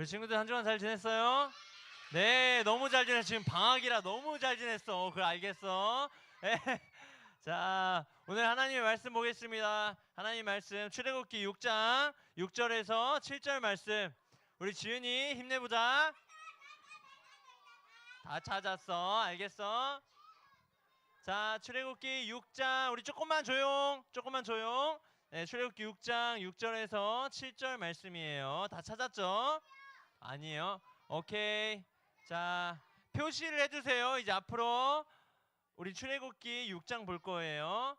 우리 친구들 한 주간 잘 지냈어요? 네, 너무 잘 지냈어. 지금 방학이라 너무 잘 지냈어. 그걸 알겠어? 네. 자, 오늘 하나님의 말씀 보겠습니다. 하나님 말씀 출애굽기 6장 6절에서 7절 말씀. 우리 지은이 힘내보자. 다 찾았어. 알겠어? 자, 출애굽기 6장 우리 조금만 조용. 네, 출애굽기 6장 6절에서 7절 말씀이에요. 다 찾았죠? 아니에요. 오케이. 자, 표시를 해주세요. 이제 앞으로 우리 출애굽기 6장 볼 거예요.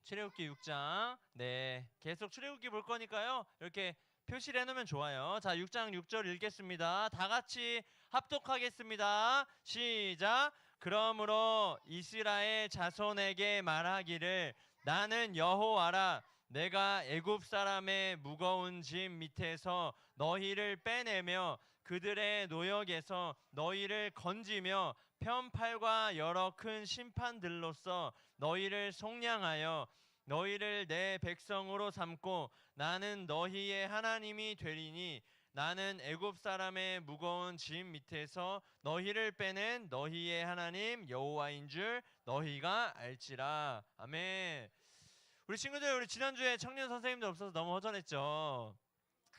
출애굽기 6장. 네, 계속 출애굽기 볼 거니까요. 이렇게 표시를 해놓으면 좋아요. 자, 6장 6절 읽겠습니다. 다 같이 합독하겠습니다. 시작. 그러므로 이스라엘 자손에게 말하기를 나는 여호와라. 내가 애굽 사람의 무거운 짐 밑에서 너희를 빼내며 그들의 노역에서 너희를 건지며 편팔과 여러 큰 심판들로서 너희를 속량하여 너희를 내 백성으로 삼고 나는 너희의 하나님이 되리니 나는 애굽 사람의 무거운 짐 밑에서 너희를 빼낸 너희의 하나님 여호와인 줄 너희가 알지라. 아멘. 우리 친구들, 우리 지난주에 청년 선생님들 없어서 너무 허전했죠.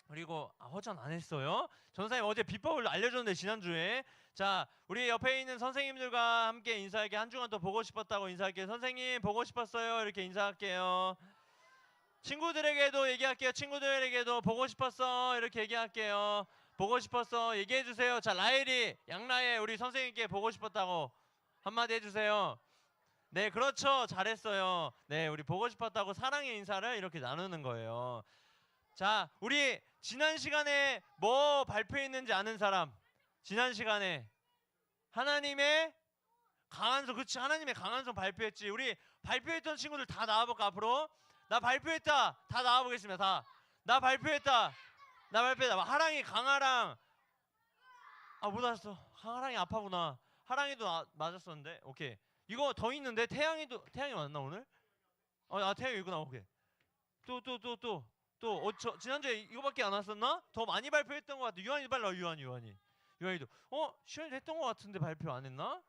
그리고 허전 안 했어요? 전사님 어제 비법을 알려줬는데 지난주에. 자, 우리 옆에 있는 선생님들과 함께 인사할게. 한 주간 더 보고 싶었다고 인사할게요. 선생님 보고 싶었어요. 이렇게 인사할게요. 친구들에게도 얘기할게요. 친구들에게도 보고 싶었어. 이렇게 얘기할게요. 보고 싶었어. 얘기해 주세요. 자, 라일이 양라엘 우리 선생님께 보고 싶었다고 한마디 해주세요. 네, 그렇죠. 잘했어요. 네, 우리 보고 싶었다고 사랑의 인사를 이렇게 나누는 거예요. 자, 우리 지난 시간에 뭐 발표했는지 아는 사람? 지난 시간에 하나님의 강한 손, 그치? 하나님의 강한 손 발표했지. 우리 발표했던 친구들 다 나와볼까 앞으로? 나 발표했다. 다 나와보겠습니다. 다. 나 발표했다. 하랑이, 강하랑. 아, 못 왔어. 하랑이 아파구나. 하랑이도 맞았었는데. 오케이. 이거 더 있는데 태양이 왔나 오늘? 태양이 이구나. 오케이. 또. 지난주에 이거밖에 안 왔었나? 더 많이 발표했던 것 같아. 유한이도 빨리 와. 유한이도. 시연이도 했던 것 같은데 발표 안 했나?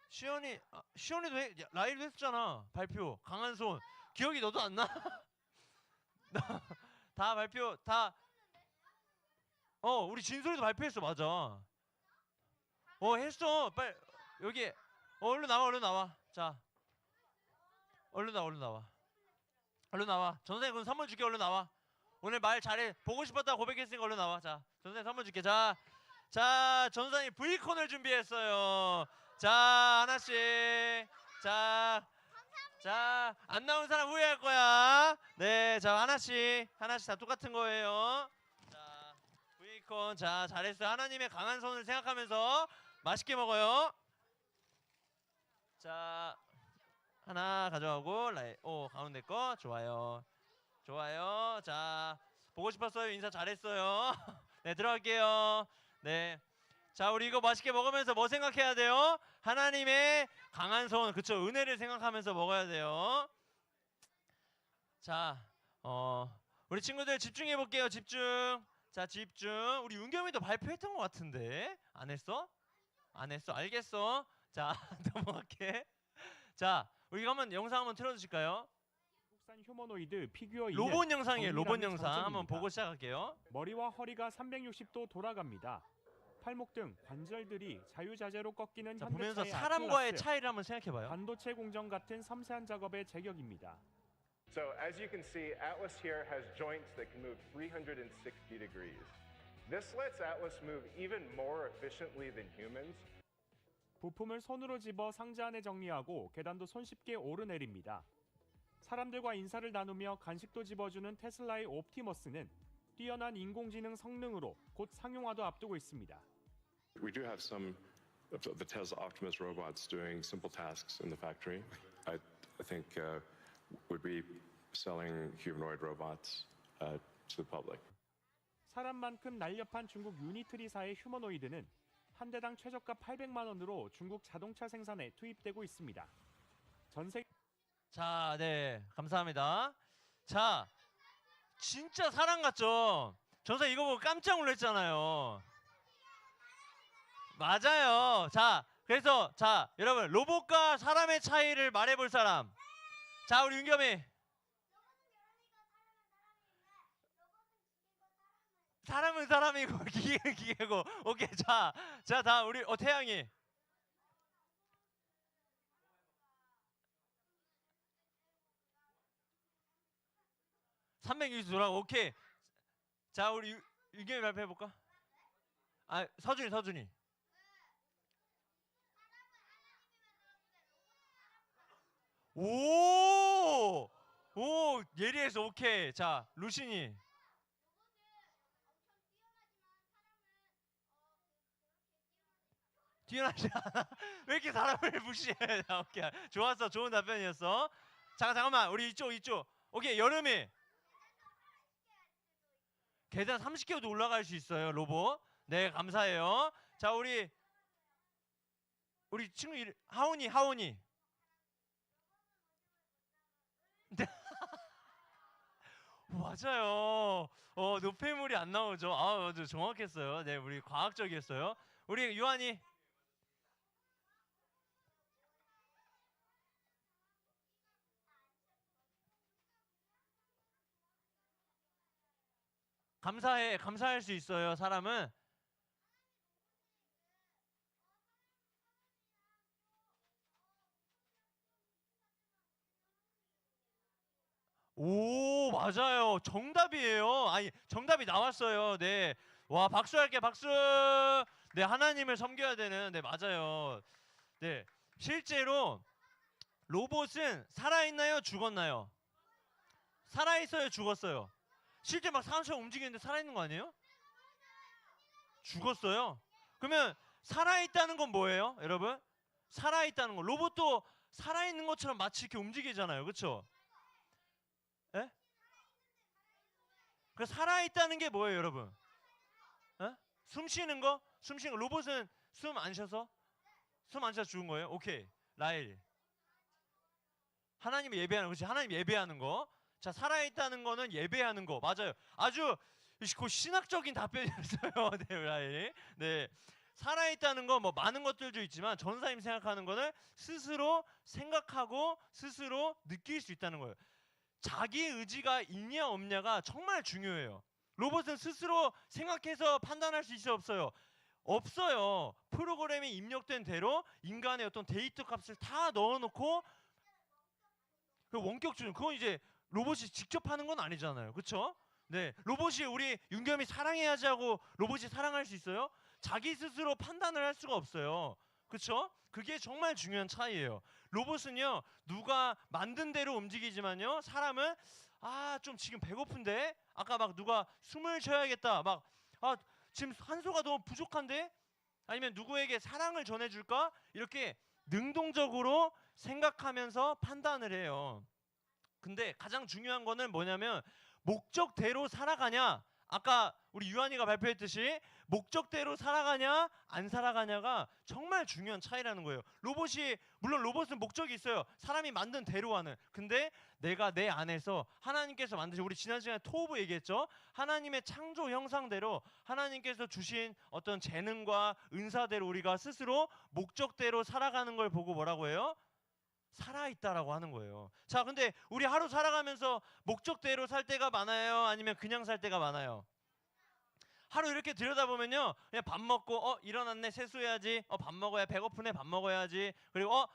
시연이도 라이브도 했잖아. 발표. 강한 손. 기억이 너도 안 나? 다 발표 다. 우리 진솔이도 발표했어. 맞아. 했어. 빨리 여기. 얼른 나와. 자, 얼른 나와. 전선생 그럼 선물 줄게. 얼른 나와. 오늘 말 잘해. 보고 싶었다 고백했으니까 얼른 나와. 자, 전선생 선물 줄게. 자, 전선생이 V콘을 준비했어요. 자, 하나씩. 자, 안 나온 사람 후회할 거야. 네, 자, 하나씩 다 똑같은 거예요. 자, V콘. 자, 잘했어. 하나님의 강한 손을 생각하면서 맛있게 먹어요. 자, 하나 가져가고 가운데 거. 좋아요. 자, 보고 싶었어요. 인사 잘했어요. 네, 들어갈게요. 네. 자, 우리 이거 맛있게 먹으면서 뭐 생각해야 돼요? 하나님의 강한 손, 그쵸? 은혜를 생각하면서 먹어야 돼요. 자, 우리 친구들 집중해 볼게요. 집중. 자, 집중. 우리 윤겸이도 발표했던 것 같은데 안 했어? 알겠어. 자, 넘어갈게. 자, 우리 한번 영상 한번 틀어주실까요? 국산 휴머노이드 피규어 로봇 영상이에요. 로봇 영상 한번 보고 시작할게요. 머리와 허리가 360도 돌아갑니다. 팔목 등 관절들이 자유자재로 꺾이는 자, 보면서 현대차의 사람과의 아틀라스, 차이를 한번 생각해봐요. 반도체 공정 같은 섬세한 작업의 제격입니다. So as you can see, Atlas here has joints that can move 360 degrees. This lets Atlas move even more efficiently than humans. 부품을 손으로 집어 상자 안에 정리하고 계단도 손쉽게 오르내립니다. 사람들과 인사를 나누며 간식도 집어주는 테슬라의 옵티머스는 뛰어난 인공지능 성능으로 곧 상용화도 앞두고 있습니다. We do have some of the Tesla Optimus robots doing simple tasks in the factory. I think we'd be selling humanoid robots to the public. 사람만큼 날렵한 중국 유니트리사의 휴머노이드는 한 대당 최저가 800만 원으로 중국 자동차 생산에 투입되고 있습니다. 자, 네, 감사합니다. 자, 진짜 사람 같죠? 전사 이거 보고 깜짝 놀랐잖아요. 맞아요. 자, 그래서 자, 여러분 로봇과 사람의 차이를 말해볼 사람. 자, 우리 윤겸이. 사람은 사람이고 기계는 기계고. 오케이. 자, 다 우리 태양이. 360 돌아. 오케이. 자, 우리 윤겸이 발표해 볼까? 아, 서준이. 오! 오, 예리해서 오케이. 자, 루시니. 뛰어나지 않아. 왜 이렇게 사람을 무시해? 자, 오케이. 좋았어. 좋은 답변이었어. 잠깐만. 우리 이쪽. 오케이. 여름이. 계단 30개도 올라갈 수 있어요, 로봇. 네, 감사해요. 자, 우리 친구 이름 하온이. 네. 맞아요. 노폐물이 안 나오죠. 아, 맞아. 정확했어요. 네, 우리 과학적이었어요. 우리 유한이. 감사할 수 있어요, 사람은. 오, 맞아요. 정답이에요. 아니, 정답이 나왔어요. 네. 와, 박수할게, 박수. 네, 하나님을 섬겨야 되는. 네, 맞아요. 네. 실제로 로봇은 살아있나요? 죽었나요? 살아있어요? 죽었어요? 실제 막 사람처럼 움직이는데 살아있는 거 아니에요? 죽었어요? 그러면 살아있다는 건 뭐예요, 여러분? 살아있다는 거. 로봇도 살아있는 것처럼 마치 이렇게 움직이잖아요. 그렇죠? 예? 그 살아있다는 게 뭐예요, 여러분? 예? 숨 쉬는 거? 로봇은 숨 안 쉬어서 죽은 거예요? 오케이. 라일. 하나님을 예배하는 거지. 하나님 예배하는 거. 자, 살아있다는 거는 예배하는 거. 맞아요. 아주 신학적인 답변이었어요. 네, 라일. 네. 살아있다는 거 뭐 많은 것들도 있지만 전사님 생각하는 거는 스스로 생각하고 스스로 느낄 수 있다는 거예요. 자기 의지가 있냐 없냐가 정말 중요해요. 로봇은 스스로 생각해서 판단할 수 있어요, 없어요? 없어요. 프로그램이 입력된 대로 인간의 어떤 데이터 값을 다 넣어놓고 그 원격주는 그건 이제 로봇이 직접 하는 건 아니잖아요. 그렇죠? 네, 로봇이 우리 윤겸이 사랑해야지 하고 로봇이 사랑할 수 있어요? 자기 스스로 판단을 할 수가 없어요. 그렇죠? 그게 정말 중요한 차이예요. 로봇은요, 누가 만든 대로 움직이지만요, 사람은 좀 지금 배고픈데, 아까 막 누가 숨을 쉬어야겠다, 막 지금 산소가 너무 부족한데, 아니면 누구에게 사랑을 전해줄까, 이렇게 능동적으로 생각하면서 판단을 해요. 근데 가장 중요한 거는 뭐냐면 목적대로 살아가냐, 아까 우리 유한이가 발표했듯이 목적대로 살아가냐 안 살아가냐가 정말 중요한 차이라는 거예요. 물론 로봇은 목적이 있어요. 사람이 만든 대로 하는. 근데 내가 내 안에서 하나님께서 만드신, 우리 지난 시간에 토브 얘기했죠. 하나님의 창조 형상대로 하나님께서 주신 어떤 재능과 은사대로 우리가 스스로 목적대로 살아가는 걸 보고 뭐라고 해요? 살아있다라고 하는 거예요. 자, 근데 우리 하루 살아가면서 목적대로 살 때가 많아요? 아니면 그냥 살 때가 많아요? 하루 이렇게 들여다보면요, 그냥 밥 먹고 일어났네, 세수해야지, 밥 먹어야, 배고프네, 밥 먹어야지, 그리고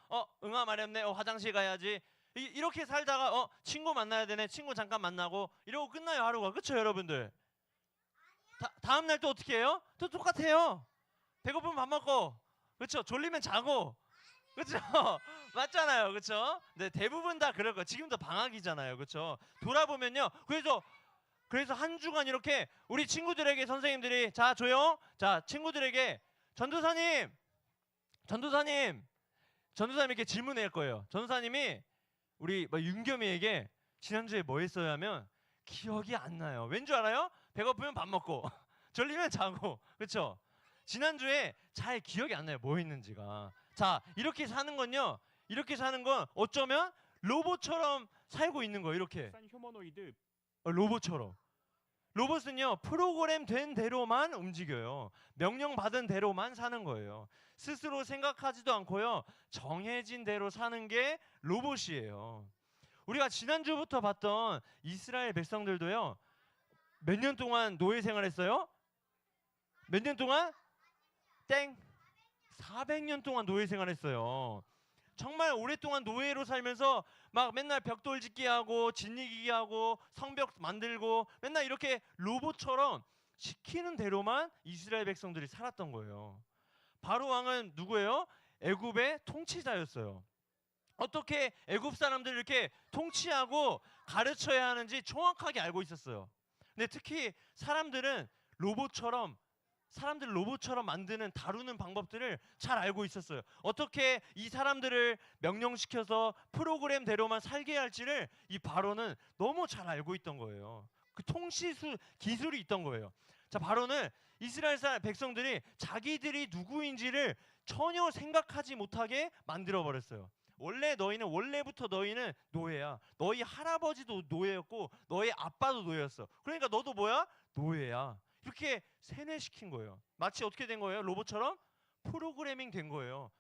응아 마렵네, 화장실 가야지, 이렇게 살다가 친구 만나야 되네, 친구 잠깐 만나고 이러고 끝나요, 하루가. 그렇죠, 여러분들? 다음 날 또 어떻게 해요? 또 똑같아요. 배고프면 밥 먹고, 그렇죠? 졸리면 자고, 그렇죠? 맞잖아요, 그렇죠? 네, 대부분 다 그럴 거예요. 지금도 방학이잖아요, 그렇죠? 돌아보면요, 그래서 한 주간 이렇게 우리 친구들에게 선생님들이, 자, 조용. 자, 친구들에게 전도사님 이렇게 질문할 거예요. 전도사님이 우리 윤겸이에게 지난주에 뭐 했어요 하면 기억이 안 나요. 왠 줄 알아요? 배고프면 밥 먹고 졸리면 자고. 그렇죠? 지난주에 잘 기억이 안 나요, 뭐 했는지가. 자, 이렇게 사는 건요, 이렇게 사는 건 어쩌면 로봇처럼 살고 있는 거예요. 이렇게 휴머노이드 로봇처럼. 로봇은요, 프로그램 된 대로만 움직여요. 명령 받은 대로만 사는 거예요. 스스로 생각하지도 않고요, 정해진 대로 사는 게 로봇이에요. 우리가 지난주부터 봤던 이스라엘 백성들도요, 몇 년 동안 노예 생활했어요? 몇 년 동안? 땡! 400년 동안 노예 생활했어요. 정말 오랫동안 노예로 살면서 막 맨날 벽돌 짓기 하고 짓이기 하고 성벽 만들고 맨날 이렇게 로봇처럼 시키는 대로만 이스라엘 백성들이 살았던 거예요. 바로 왕은 누구예요? 애굽의 통치자였어요. 어떻게 애굽 사람들을 이렇게 통치하고 가르쳐야 하는지 정확하게 알고 있었어요. 근데 특히 사람들을 로봇처럼 만드는, 다루는 방법들을 잘 알고 있었어요. 어떻게 이 사람들을 명령시켜서 프로그램대로만 살게 할지를 이 바로는 너무 잘 알고 있던 거예요. 그 통치 기술이 있던 거예요. 자, 바로는 이스라엘 백성들이 자기들이 누구인지를 전혀 생각하지 못하게 만들어 버렸어요. 원래부터 너희는 노예야. 너희 할아버지도 노예였고 너희 아빠도 노예였어. 그러니까 너도 뭐야? 노예야. 이렇게 세뇌시킨 거예요. 마치 어떻게 된 거예요? 로봇처럼 프로그래밍 된 거예요.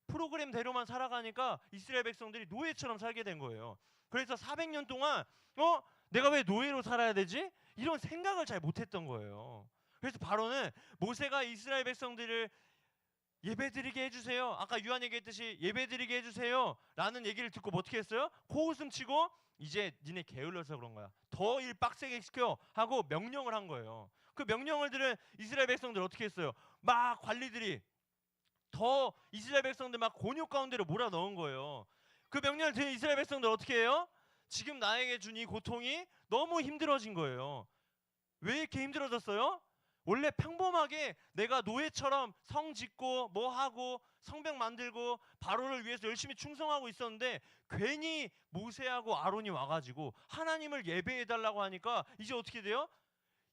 프로그램대로만 살아가니까 이스라엘 백성들이 노예처럼 살게 된 거예요. 그래서 400년 동안 내가 왜 노예로 살아야 되지? 이런 생각을 잘 못했던 거예요. 그래서 바로는 모세가 이스라엘 백성들을 예배드리게 해주세요, 아까 유한 얘기했듯이 예배드리게 해주세요 라는 얘기를 듣고 어떻게 했어요? 코웃음 치고 이제 니네 게을러서 그런 거야, 더 일 빡세게 시켜 하고 명령을 한 거예요. 그 명령을 들은 이스라엘 백성들 어떻게 했어요? 막 관리들이 더 이스라엘 백성들 막 곤욕 가운데로 몰아넣은 거예요. 그 명령을 들은 이스라엘 백성들 어떻게 해요? 지금 나에게 준 이 고통이 너무 힘들어진 거예요. 왜 이렇게 힘들어졌어요? 원래 평범하게 내가 노예처럼 성 짓고 뭐 하고 성벽 만들고 바로를 위해서 열심히 충성하고 있었는데 괜히 모세하고 아론이 와가지고 하나님을 예배해달라고 하니까 이제 어떻게 돼요?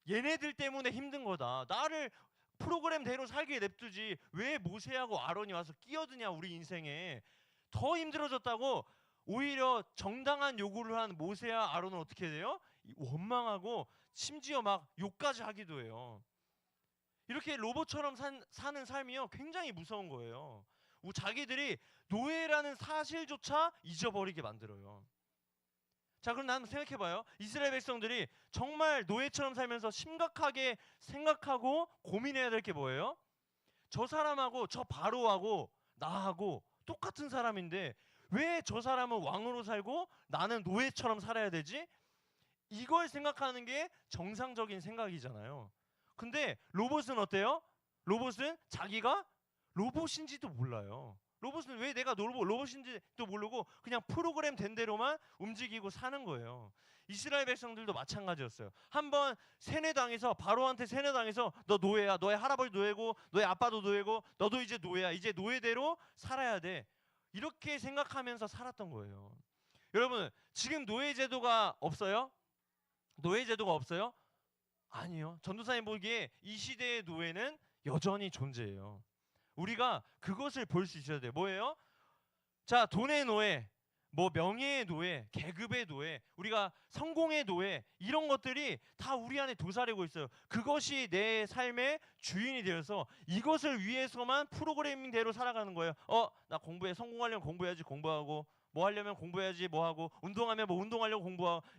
얘네들 때문에 힘든 거다. 나를 프로그램대로 살게 냅두지 왜 모세하고 아론이 와서 끼어드냐 우리 인생에. 더 힘들어졌다고 오히려 정당한 요구를 한 모세와 아론은 어떻게 돼요? 원망하고 심지어 막 욕까지 하기도 해요. 이렇게 로봇처럼 사는 삶이요, 굉장히 무서운 거예요. 자기들이 노예라는 사실조차 잊어버리게 만들어요. 자, 그럼 한번 생각해봐요. 이스라엘 백성들이 정말 노예처럼 살면서 심각하게 생각하고 고민해야 될 게 뭐예요? 저 사람하고 저 바로하고 나하고 똑같은 사람인데 왜 저 사람은 왕으로 살고 나는 노예처럼 살아야 되지? 이걸 생각하는 게 정상적인 생각이잖아요. 근데 로봇은 어때요? 로봇은 자기가 로봇인지도 몰라요. 로봇은 왜 내가 로봇인지도 모르고 그냥 프로그램 된 대로만 움직이고 사는 거예요. 이스라엘 백성들도 마찬가지였어요. 한번 세뇌당해서, 바로한테 세뇌당해서 너 노예야, 너의 할아버지 노예고 너의 아빠도 노예고 너도 이제 노예야, 이제 노예대로 살아야 돼, 이렇게 생각하면서 살았던 거예요. 여러분, 지금 노예제도가 없어요? 노예제도가 없어요? 아니요. 전도사님 보기에 이 시대의 노예는 여전히 존재해요. 우리가 그것을 볼 수 있어야 돼요. 뭐예요? 자, 돈의 노예, 뭐 명예의 노예, 계급의 노예, 우리가 성공의 노예, 이런 것들이 다 우리 안에 도사리고 있어요. 그것이 내 삶의 주인이 되어서 이것을 위해서만 프로그래밍대로 살아가는 거예요. 나 공부해, 성공하려면 공부해야지 공부하고, 뭐 하려면 공부해야지 뭐하고, 운동하면 뭐 운동하려고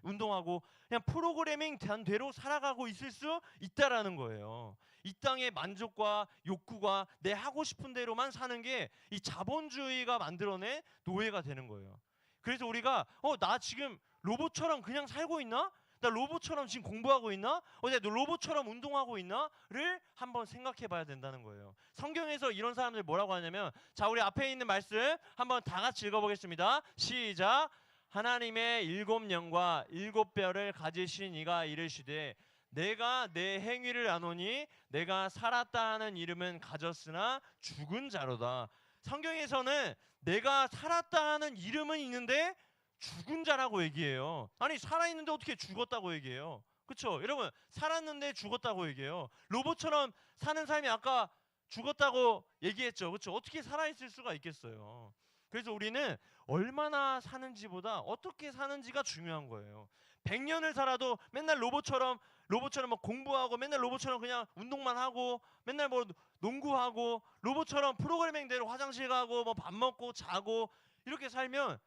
운동하고, 그냥 프로그래밍 된 대로 살아가고 있을 수 있다라는 거예요. 이 땅의 만족과 욕구가 내 하고 싶은 대로만 사는 게 이 자본주의가 만들어낸 노예가 되는 거예요. 그래서 우리가 나 지금 로봇처럼 그냥 살고 있나? 나 로봇처럼 지금 공부하고 있나? 내가 로봇처럼 운동하고 있나?를 한번 생각해 봐야 된다는 거예요. 성경에서 이런 사람들 뭐라고 하냐면, 자, 우리 앞에 있는 말씀 한번 다 같이 읽어보겠습니다. 시작. 하나님의 7영과 7뼈를 가지신 이가 이르시되 내가 내 행위를 아노니 내가 살았다 하는 이름은 가졌으나 죽은 자로다. 성경에서는 내가 살았다 하는 이름은 있는데 죽은 자라고 얘기해요. 아니, 살아있는데 어떻게 죽었다고 얘기해요? 그렇죠? 여러분, 살았는데 죽었다고 얘기해요. 로봇처럼 사는 삶이 아까 죽었다고 얘기했죠. 그렇죠? 어떻게 살아있을 수가 있겠어요? 그래서 우리는 얼마나 사는지보다 어떻게 사는지가 중요한 거예요. 100년을 살아도 맨날 로봇처럼 로봇처럼 뭐 공부하고 맨날 로봇처럼 그냥 운동만 하고 맨날 뭐 농구하고 로봇처럼 프로그래밍대로 화장실 가고 뭐 밥 먹고 자고 이렇게 살면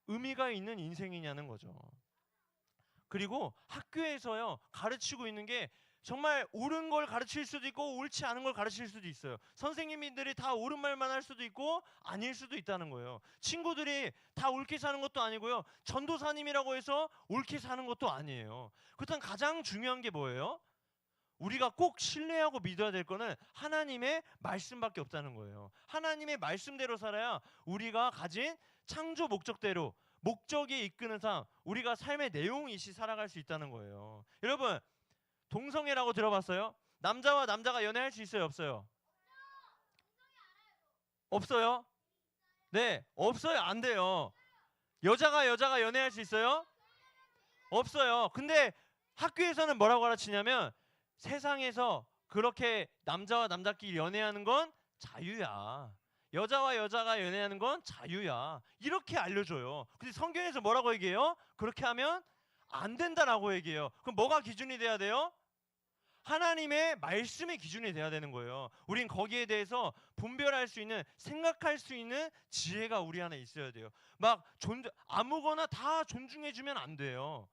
의미가 있는 인생이냐는 거죠. 그리고 학교에서요 가르치고 있는 게 정말 옳은 걸 가르칠 수도 있고 옳지 않은 걸 가르칠 수도 있어요. 선생님들이 다 옳은 말만 할 수도 있고 아닐 수도 있다는 거예요. 친구들이 다 옳게 사는 것도 아니고요. 전도사님이라고 해서 옳게 사는 것도 아니에요. 그렇다면 가장 중요한 게 뭐예요? 우리가 꼭 신뢰하고 믿어야 될 거는 하나님의 말씀밖에 없다는 거예요. 하나님의 말씀대로 살아야 우리가 가진 창조 목적대로 목적이 이끄는 상 우리가 삶의 내용이시 살아갈 수 있다는 거예요. 여러분 동성애라고 들어봤어요? 남자와 남자가 연애할 수 있어요? 없어요? 없어요? 네, 없어요. 안 돼요. 여자가 연애할 수 있어요? 없어요. 근데 학교에서는 뭐라고 가르치냐면 세상에서 그렇게 남자와 남자끼리 연애하는 건 자유야. 여자와 여자가 연애하는 건 자유야. 이렇게 알려줘요. 근데 성경에서 뭐라고 얘기해요? 그렇게 하면 안 된다라고 얘기해요. 그럼 뭐가 기준이 돼야 돼요? 하나님의 말씀의 기준이 돼야 되는 거예요. 우린 거기에 대해서 분별할 수 있는, 생각할 수 있는 지혜가 우리 안에 있어야 돼요. 막 아무거나 다 존중해주면 안 돼요.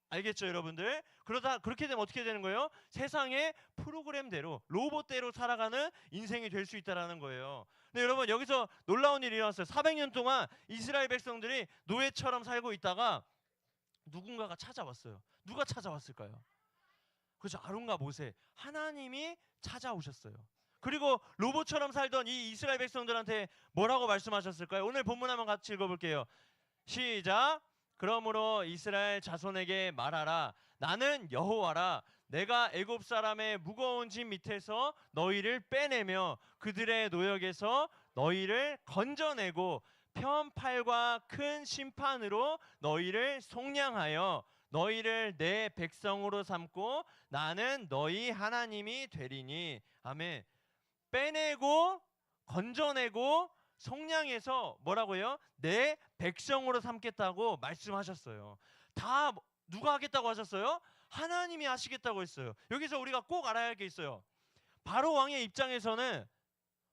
알겠죠, 여러분들? 그렇게 되면 어떻게 되는 거예요? 세상의 프로그램대로, 로봇대로 살아가는 인생이 될 수 있다는 거예요. 근데 여러분, 여기서 놀라운 일이 일어났어요. 400년 동안 이스라엘 백성들이 노예처럼 살고 있다가 누군가가 찾아왔어요. 누가 찾아왔을까요? 그렇죠. 아론과 모세. 하나님이 찾아오셨어요. 그리고 로봇처럼 살던 이 이스라엘 백성들한테 뭐라고 말씀하셨을까요? 오늘 본문 한번 같이 읽어볼게요. 시작. 그러므로 이스라엘 자손에게 말하라. 나는 여호와라. 내가 애굽 사람의 무거운 짐 밑에서 너희를 빼내며 그들의 노역에서 너희를 건져내고 편팔과 큰 심판으로 너희를 속량하여 너희를 내 백성으로 삼고 나는 너희 하나님이 되리니. 아멘. 빼내고 건져내고 속량해서 뭐라고요? 내 백성으로 삼겠다고 말씀하셨어요. 다 누가 하겠다고 하셨어요? 하나님이 하시겠다고 했어요. 여기서 우리가 꼭 알아야 할 게 있어요. 바로 왕의 입장에서는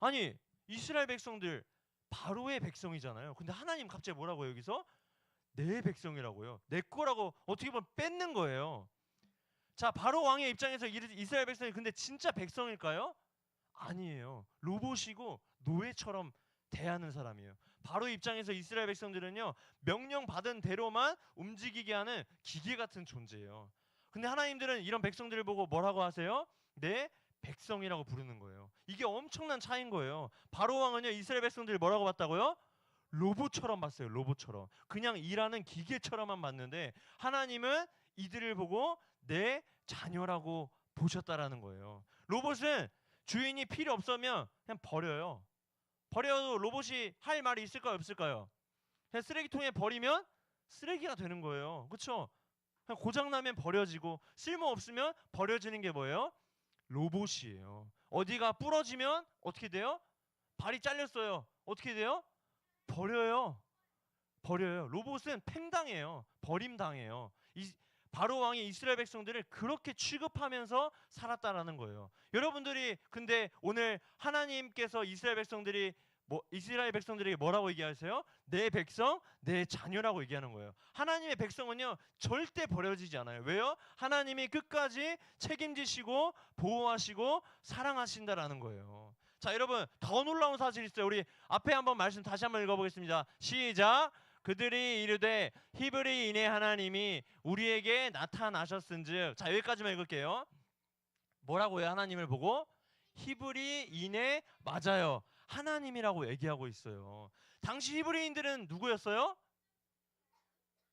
아니 이스라엘 백성들 바로의 백성이잖아요. 근데 하나님 갑자기 뭐라고요? 여기서 내 백성이라고요. 내 거라고 어떻게 보면 뺏는 거예요. 자, 바로 왕의 입장에서 이스라엘 백성이 근데 진짜 백성일까요? 아니에요. 로봇이고 노예처럼 대하는 사람이에요. 바로 입장에서 이스라엘 백성들은요 명령 받은 대로만 움직이게 하는 기계 같은 존재예요. 근데 하나님들은 이런 백성들을 보고 뭐라고 하세요? 내 백성이라고 부르는 거예요. 이게 엄청난 차이인 거예요. 바로 왕은요 이스라엘 백성들을 뭐라고 봤다고요? 로봇처럼 봤어요. 로봇처럼. 그냥 일하는 기계처럼만 봤는데 하나님은 이들을 보고 내 자녀라고 보셨다라는 거예요. 로봇은 주인이 필요 없으면 그냥 버려요. 버려도 로봇이 할 말이 있을까요? 없을까요? 그냥 쓰레기통에 버리면 쓰레기가 되는 거예요. 그렇죠? 그냥 고장나면 버려지고 쓸모없으면 버려지는 게 뭐예요? 로봇이에요. 어디가 부러지면 어떻게 돼요? 발이 잘렸어요. 어떻게 돼요? 버려요. 버려요. 로봇은 팽당해요. 버림당해요. 바로 왕이 이스라엘 백성들을 그렇게 취급하면서 살았다라는 거예요. 여러분들이 근데 오늘 하나님께서 이스라엘 백성들에게 뭐라고 얘기하세요? 내 백성, 내 자녀라고 얘기하는 거예요. 하나님의 백성은요 절대 버려지지 않아요. 왜요? 하나님이 끝까지 책임지시고 보호하시고 사랑하신다라는 거예요. 자, 여러분 더 놀라운 사실이 있어요. 우리 앞에 한번 말씀 다시 한번 읽어보겠습니다. 시작. 그들이 이르되 히브리인의 하나님이 우리에게 나타나셨은즉. 자, 여기까지만 읽을게요. 뭐라고요? 하나님을 보고 히브리인의 맞아요. 하나님이라고 얘기하고 있어요. 당시 히브리인들은 누구였어요?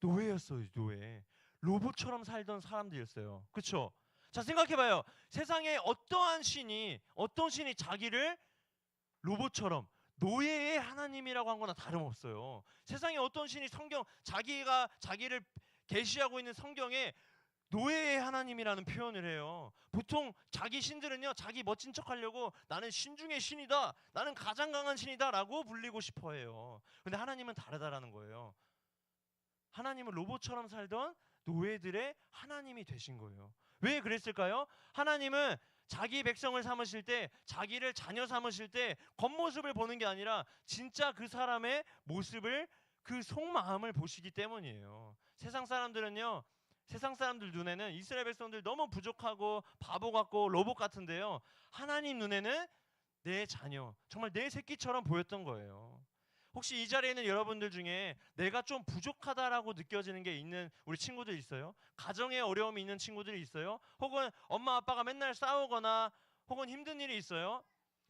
노예였어요. 노예. 로봇처럼 살던 사람들이었어요. 그렇죠? 자, 생각해봐요. 세상에 어떤 신이 자기를 로봇처럼 노예의 하나님이라고 한 거나 다름없어요. 세상에 어떤 신이 자기를 계시하고 있는 성경에 노예의 하나님이라는 표현을 해요. 보통 자기 신들은요 자기 멋진 척 하려고 나는 신 중의 신이다, 나는 가장 강한 신이다 라고 불리고 싶어 해요. 근데 하나님은 다르다라는 거예요. 하나님은 로봇처럼 살던 노예들의 하나님이 되신 거예요. 왜 그랬을까요? 하나님은 자기 백성을 삼으실 때, 자기를 자녀 삼으실 때 겉모습을 보는 게 아니라 진짜 그 사람의 모습을, 그 속마음을 보시기 때문이에요. 세상 사람들은요, 세상 사람들 눈에는 이스라엘 백성들 너무 부족하고 바보 같고 로봇 같은데요, 하나님 눈에는 내 자녀, 정말 내 새끼처럼 보였던 거예요. 혹시 이 자리에 있는 여러분들 중에 내가 좀 부족하다라고 느껴지는 게 있는 우리 친구들 있어요? 가정에 어려움이 있는 친구들이 있어요? 혹은 엄마 아빠가 맨날 싸우거나 혹은 힘든 일이 있어요?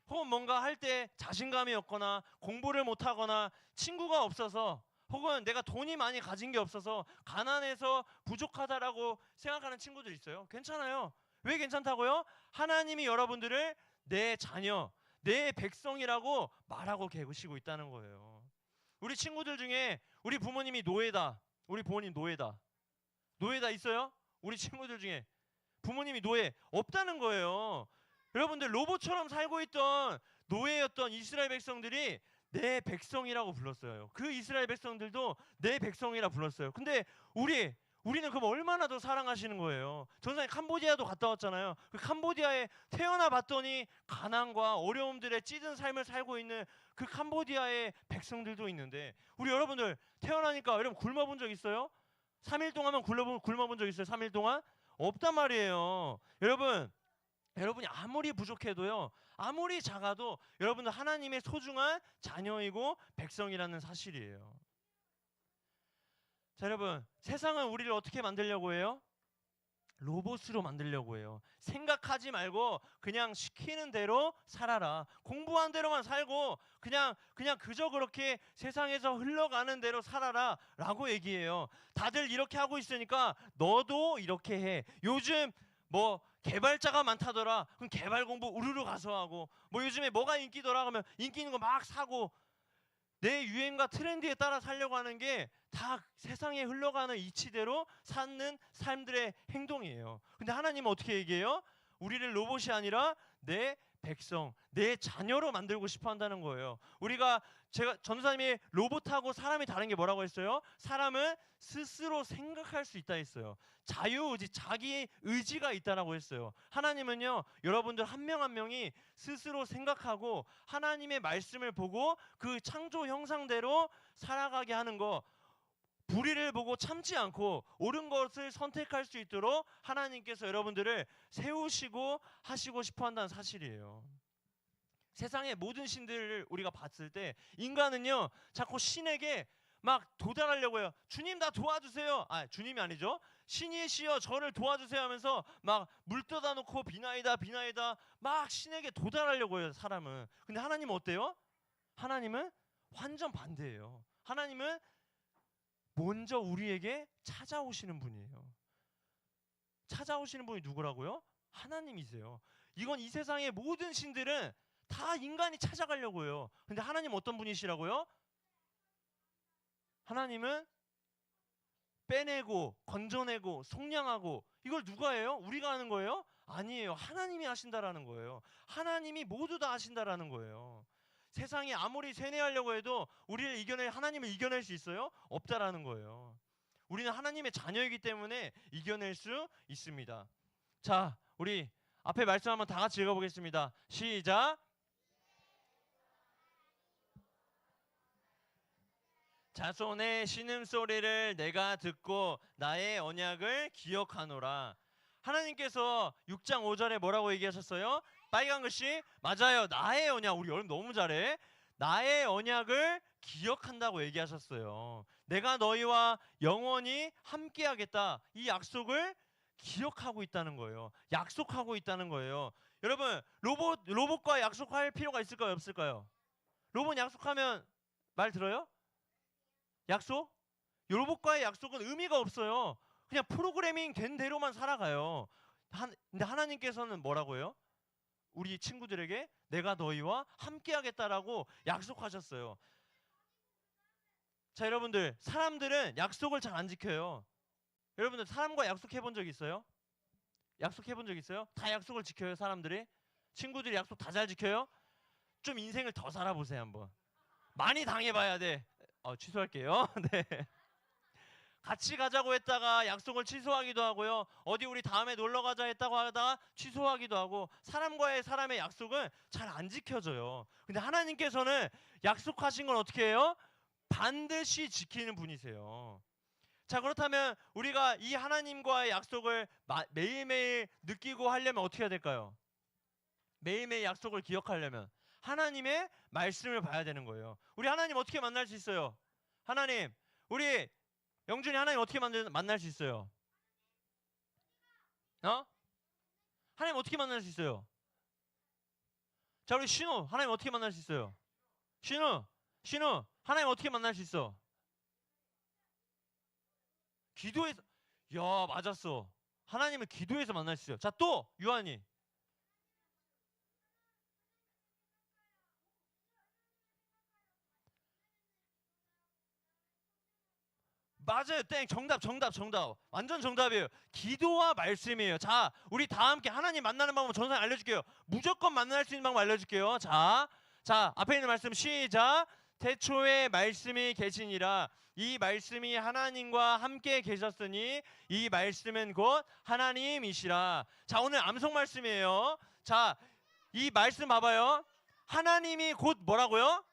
혹은 뭔가 할 때 자신감이 없거나 공부를 못하거나 친구가 없어서, 혹은 내가 돈이 많이 가진 게 없어서 가난해서 부족하다라고 생각하는 친구들 있어요? 괜찮아요. 왜 괜찮다고요? 하나님이 여러분들을 내 자녀, 내 백성이라고 말하고 계시고 있다는 거예요. 우리 친구들 중에 우리 부모님이 노예다, 우리 부모님 노예다, 노예다 있어요? 우리 친구들 중에 부모님이 노예 없다는 거예요. 여러분들, 로봇처럼 살고 있던 노예였던 이스라엘 백성들이 내 백성이라고 불렀어요. 그 이스라엘 백성들도 내 백성이라 불렀어요. 근데 우리는 그럼 얼마나 더 사랑하시는 거예요? 전에 캄보디아도 갔다 왔잖아요. 그 캄보디아에 태어나 봤더니 가난과 어려움들의 찌든 삶을 살고 있는 그 캄보디아의 백성들도 있는데, 우리 여러분들 태어나니까 여러분 굶어본 적 있어요? 3일 동안만 굶어본 적 있어요? 3일 동안? 없단 말이에요. 여러분이 아무리 부족해도요, 아무리 작아도 여러분들 하나님의 소중한 자녀이고 백성이라는 사실이에요. 자, 여러분, 세상은 우리를 어떻게 만들려고 해요? 로봇으로 만들려고 해요. 생각하지 말고 그냥 시키는 대로 살아라. 공부한 대로만 살고 그냥 그저 그렇게 세상에서 흘러가는 대로 살아라 라고 얘기해요. 다들 이렇게 하고 있으니까 너도 이렇게 해. 요즘 뭐 개발자가 많다더라. 그럼 개발 공부 우르르 가서 하고, 뭐 요즘에 뭐가 인기더라 그러면 인기 있는 거 막 사고, 내 유행과 트렌드에 따라 살려고 하는 게 다 세상에 흘러가는 이치대로 사는 삶들의 행동이에요. 근데 하나님은 어떻게 얘기해요? 우리를 로봇이 아니라 내 백성, 내 자녀로 만들고 싶어 한다는 거예요. 전도사님이 로봇하고 사람이 다른 게 뭐라고 했어요? 사람은 스스로 생각할 수 있다 했어요. 자유의지, 자기 의지가 있다라고 했어요. 하나님은요, 여러분들 한 명 한 명이 스스로 생각하고 하나님의 말씀을 보고 그 창조 형상대로 살아가게 하는 거, 불의를 보고 참지 않고 옳은 것을 선택할 수 있도록 하나님께서 여러분들을 세우시고 하시고 싶어 한다는 사실이에요. 세상의 모든 신들을 우리가 봤을 때 인간은요, 자꾸 신에게 막 도달하려고 해요. 주님 나 도와주세요. 주님이 아니죠. 신이시여 저를 도와주세요 하면서 막 물 떠다 놓고 비나이다 막 신에게 도달하려고 해요, 사람은. 근데 하나님은 어때요? 하나님은 완전 반대예요. 하나님은 먼저 우리에게 찾아오시는 분이에요. 찾아오시는 분이 누구라고요? 하나님이세요. 이건 이 세상의 모든 신들은 다 인간이 찾아가려고 해요. 근데 하나님 어떤 분이시라고요? 하나님은 빼내고 건져내고 속량하고, 이걸 누가 해요? 우리가 하는 거예요? 아니에요. 하나님이 하신다라는 거예요. 하나님이 모두 다 하신다라는 거예요. 세상이 아무리 세뇌하려고 해도 하나님을 이겨낼 수 있어요? 없다라는 거예요. 우리는 하나님의 자녀이기 때문에 이겨낼 수 있습니다. 자, 우리 앞에 말씀 한번 다 같이 읽어보겠습니다. 시작. 자손의 신음소리를 내가 듣고 나의 언약을 기억하노라. 하나님께서 6장 5절에 뭐라고 얘기하셨어요? 빨간 글씨 맞아요. 나의 언약. 우리 여러분 너무 잘해. 나의 언약을 기억한다고 얘기하셨어요. 내가 너희와 영원히 함께하겠다. 이 약속을 기억하고 있다는 거예요. 약속하고 있다는 거예요. 여러분, 로봇과 약속할 필요가 있을까요? 없을까요? 로봇 약속하면 말 들어요? 약속? 로봇과의 약속은 의미가 없어요. 그냥 프로그래밍 된 대로만 살아가요. 근데 하나님께서는 뭐라고 해요? 우리 친구들에게 내가 너희와 함께 하겠다라고 약속하셨어요. 자, 여러분들, 사람들은 약속을 잘 안 지켜요. 여러분들 사람과 약속해 본 적 있어요? 약속해 본 적 있어요? 다 약속을 지켜요, 사람들이? 친구들이 약속 다 잘 지켜요? 좀 인생을 더 살아보세요, 한번. 많이 당해봐야 돼. 취소할게요. 네. 같이 가자고 했다가 약속을 취소하기도 하고요. 어디 우리 다음에 놀러 가자 했다고 하다가 취소하기도 하고 사람과의 사람의 약속은 잘 안 지켜져요. 근데 하나님께서는 약속하신 걸 어떻게 해요? 반드시 지키는 분이세요. 자, 그렇다면 우리가 이 하나님과의 약속을 매일매일 느끼고 하려면 어떻게 해야 될까요? 매일매일 약속을 기억하려면 하나님의 말씀을 봐야 되는 거예요. 우리 하나님 어떻게 만날 수 있어요? 하나님, 우리 영준이 하나님 어떻게 만날 수 있어요? 하나님 어떻게 만날 수 있어요? 자, 우리 신우 하나님 어떻게 만날 수 있어요? 신우 하나님 어떻게 만날 수 있어? 기도에서. 야, 맞았어. 하나님을 기도해서 만날 수 있어요. 자, 또 유한이. 맞아요. 땡. 정답. 완전 정답이에요. 기도와 말씀이에요. 자, 우리 다 함께 하나님 만나는 방법 전사님 알려줄게요. 무조건 만날 수 있는 방법 알려줄게요. 자, 앞에 있는 말씀 시작. 태초에 말씀이 계시니라. 이 말씀이 하나님과 함께 계셨으니 이 말씀은 곧 하나님이시라. 자, 오늘 암송 말씀이에요. 자, 이 말씀 봐봐요. 하나님이 곧 뭐라고요?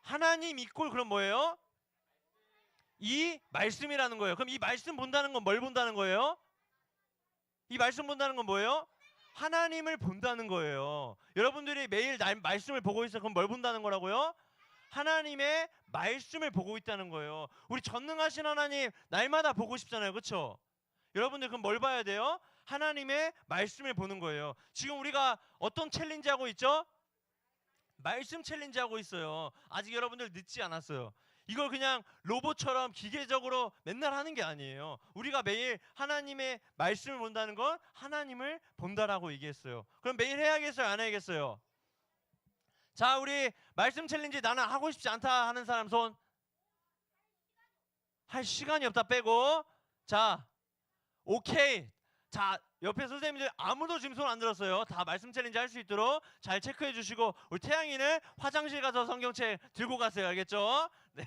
하나님 이꼴 그럼 뭐예요? 이 말씀이라는 거예요. 그럼 이 말씀 본다는 건 뭘 본다는 거예요? 이 말씀 본다는 건 뭐예요? 하나님을 본다는 거예요. 여러분들이 매일 말씀을 보고 있어. 그럼 뭘 본다는 거라고요? 하나님의 말씀을 보고 있다는 거예요. 우리 전능하신 하나님 날마다 보고 싶잖아요. 그렇죠? 여러분들 그럼 뭘 봐야 돼요? 하나님의 말씀을 보는 거예요. 지금 우리가 어떤 챌린지 하고 있죠? 말씀 챌린지 하고 있어요. 아직 여러분들 늦지 않았어요. 이걸 그냥 로봇처럼 기계적으로 맨날 하는 게 아니에요. 우리가 매일 하나님의 말씀을 본다는 건 하나님을 본다라고 얘기했어요. 그럼 매일 해야겠어요? 안 해야겠어요? 자, 우리 말씀 챌린지 나는 하고 싶지 않다 하는 사람 손. 할 시간이 없다 빼고. 자, 오케이. 자, 옆에 선생님들 아무도 지금 손 안 들었어요. 다 말씀 챌린지 할 수 있도록 잘 체크해 주시고, 우리 태양이는 화장실 가서 성경책 들고 가세요. 알겠죠? 네.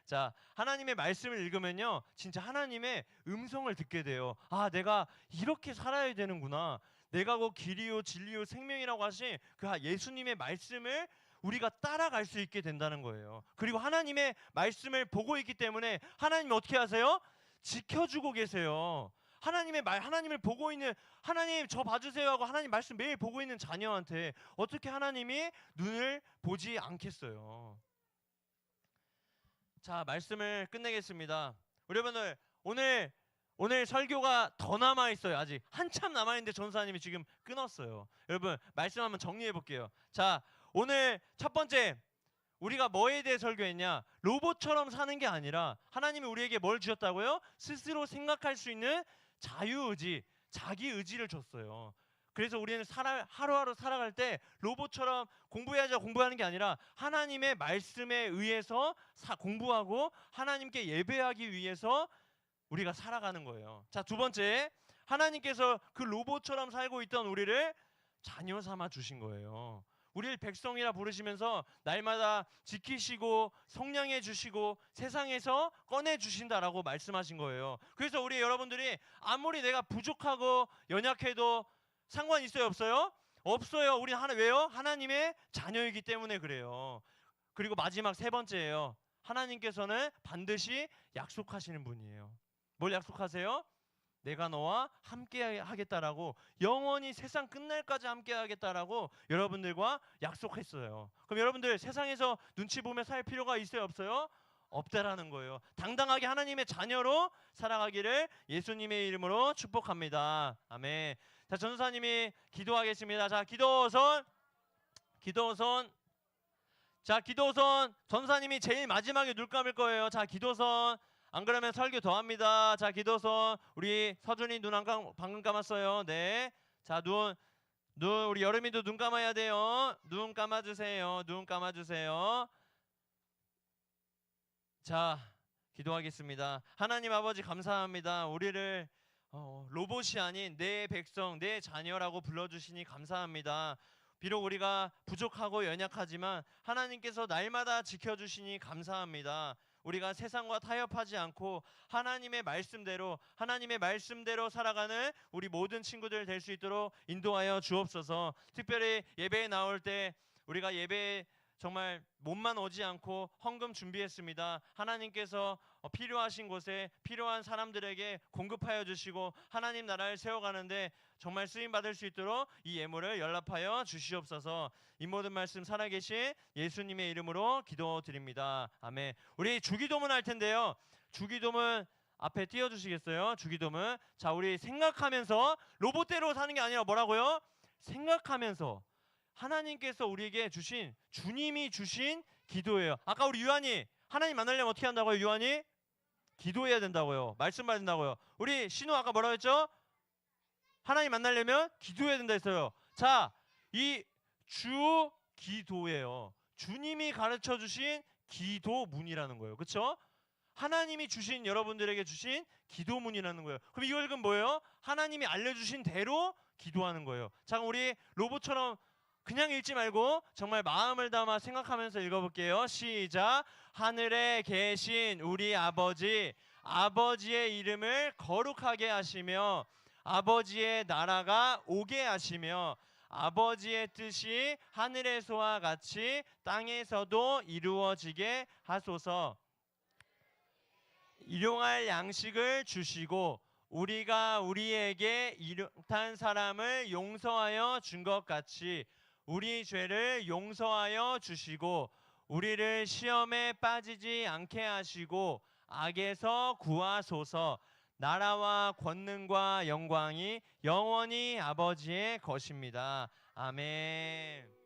자, 하나님의 말씀을 읽으면요, 진짜 하나님의 음성을 듣게 돼요. 아, 내가 이렇게 살아야 되는구나. 내가 곧 길이요 진리요 생명이라고 하신 그 예수님의 말씀을 우리가 따라갈 수 있게 된다는 거예요. 그리고 하나님의 말씀을 보고 있기 때문에 하나님이 어떻게 하세요? 지켜주고 계세요. 하나님을 보고 있는, 하나님 저 봐주세요 하고 하나님 말씀 매일 보고 있는 자녀한테 어떻게 하나님이 눈을 보지 않겠어요? 자, 말씀을 끝내겠습니다. 우리 여러분들 오늘 설교가 더 남아 있어요. 아직 한참 남아 있는데 전사님이 지금 끊었어요. 여러분 말씀 한번 정리해 볼게요. 자, 오늘 첫 번째 우리가 뭐에 대해 설교했냐? 로봇처럼 사는 게 아니라 하나님이 우리에게 뭘 주셨다고요? 스스로 생각할 수 있는 자유의지, 자기 의지를 줬어요. 그래서 우리는 하루하루 살아갈 때 로봇처럼 공부하는 게 아니라 하나님의 말씀에 의해서 공부하고 하나님께 예배하기 위해서 우리가 살아가는 거예요. 자, 두 번째, 하나님께서 그 로봇처럼 살고 있던 우리를 자녀 삼아 주신 거예요. 우리를 백성이라 부르시면서 날마다 지키시고 성량해 주시고 세상에서 꺼내 주신다라고 말씀하신 거예요. 그래서 우리 여러분들이 아무리 내가 부족하고 연약해도 상관 있어요, 없어요? 없어요. 우리 왜요? 하나님의 자녀이기 때문에 그래요. 그리고 마지막 세 번째예요. 하나님께서는 반드시 약속하시는 분이에요. 뭘 약속하세요? 내가 너와 함께 하겠다라고, 영원히 세상 끝날까지 함께 하겠다라고 여러분들과 약속했어요. 그럼 여러분들 세상에서 눈치 보며 살 필요가 있어요, 없어요? 없다라는 거예요. 당당하게 하나님의 자녀로 살아가기를 예수님의 이름으로 축복합니다. 아멘. 자, 전도사님이 기도하겠습니다. 자, 기도선. 자, 기도선. 전도사님이 제일 마지막에 눈 감을 거예요. 자, 기도선. 안 그러면 설교 더 합니다. 자, 기도선. 우리 서준이 눈 방금 감았어요. 네. 자, 눈 우리 여름이도 눈 감아야 돼요. 눈 감아주세요. 자, 기도하겠습니다. 하나님 아버지 감사합니다. 우리를 로봇이 아닌 내 백성, 내 자녀라고 불러주시니 감사합니다. 비록 우리가 부족하고 연약하지만 하나님께서 날마다 지켜주시니 감사합니다. 우리가 세상과 타협하지 않고 하나님의 말씀대로 살아가는 우리 모든 친구들 될 수 있도록 인도하여 주옵소서. 특별히 예배에 나올 때 우리가 예배에 정말 몸만 오지 않고 헌금 준비했습니다. 하나님께서 필요하신 곳에 필요한 사람들에게 공급하여 주시고 하나님 나라를 세워가는데 정말 쓰임 받을 수 있도록 이 예물을 연락하여 주시옵소서. 이 모든 말씀 살아계신 예수님의 이름으로 기도드립니다. 아멘. 우리 주기도문 할 텐데요. 주기도문 앞에 띄워주시겠어요? 주기도문. 자, 우리 생각하면서 로봇대로 사는 게 아니라 뭐라고요? 생각하면서 하나님께서 우리에게 주신, 주님이 주신 기도예요. 아까 우리 유한이 하나님 만나려면 어떻게 한다고요? 유한이 기도해야 된다고요. 말씀 받아야 된다고요. 우리 신우 아까 뭐라고 했죠? 하나님 만나려면 기도해야 된다 했어요. 자, 이 주 기도예요. 주님이 가르쳐 주신 기도문이라는 거예요. 그렇죠? 하나님이 주신, 여러분들에게 주신 기도문이라는 거예요. 그럼 이 읽은 뭐예요? 하나님이 알려주신 대로 기도하는 거예요. 자, 그럼 우리 로봇처럼 그냥 읽지 말고 정말 마음을 담아 생각하면서 읽어볼게요. 시작. 하늘에 계신 우리 아버지, 아버지의 이름을 거룩하게 하시며 아버지의 나라가 오게 하시며 아버지의 뜻이 하늘에서와 같이 땅에서도 이루어지게 하소서. 일용할 양식을 주시고 우리가 우리에게 이릇한 사람을 용서하여 준 것 같이 우리 죄를 용서하여 주시고 우리를 시험에 빠지지 않게 하시고 악에서 구하소서. 나라와 권능과 영광이 영원히 아버지의 것입니다. 아멘.